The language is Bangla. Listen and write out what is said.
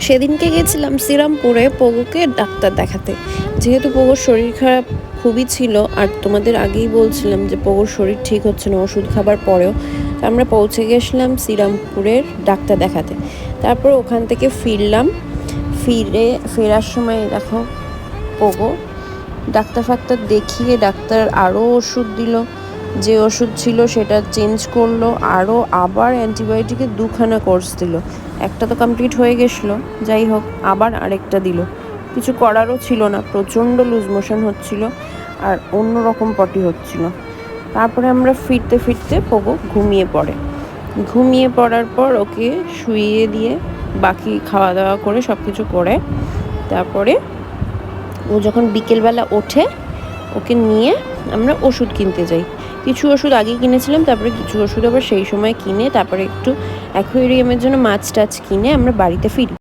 সেদিনকে গেছিলাম শ্রীরামপুরে পোগোকে ডাক্তার দেখাতে। যেহেতু পোগোর শরীর খারাপ খুবই ছিল, আর তোমাদের আগেই বলছিলাম যে পোগোর শরীর ঠিক হচ্ছে না ওষুধ খাবার পরেও, তো আমরা পৌঁছে গেছিলাম শ্রীরামপুরের ডাক্তার দেখাতে। তারপর ওখান থেকে ফেরার সময় দেখো পোগো ডাক্তার ফাক্তার দেখিয়ে ডাক্তার আরও ওষুধ দিল, যে ওষুধ ছিল সেটা চেঞ্জ করলো, আরও আবার অ্যান্টিবায়োটিকের 2খানা কোর্স দিল। একটা তো কমপ্লিট হয়ে গেছিলো, যাই হোক আবার আরেকটা দিল। কিছু করারও ছিল না, প্রচণ্ড লুজ মোশন হচ্ছিল আর অন্য রকম পটি হচ্ছিল। তারপরে আমরা ফিরতে ফিরতে পোগো ঘুমিয়ে পড়ার পর ওকে শুইয়ে দিয়ে বাকি খাওয়া দাওয়া করে সব কিছু করে তারপরে ও যখন বিকেলবেলা ওঠে ওকে নিয়ে আমরা ওষুধ কিনতে যাই। কিছু ওষুধ আগেই কিনেছিলাম, তারপরে কিছু ওষুধ আবার সেই সময় কিনে তারপরে একটু অ্যাকোয়ারিয়ামের জন্য মাছ টাছ কিনে আমরা বাড়িতে ফিরি।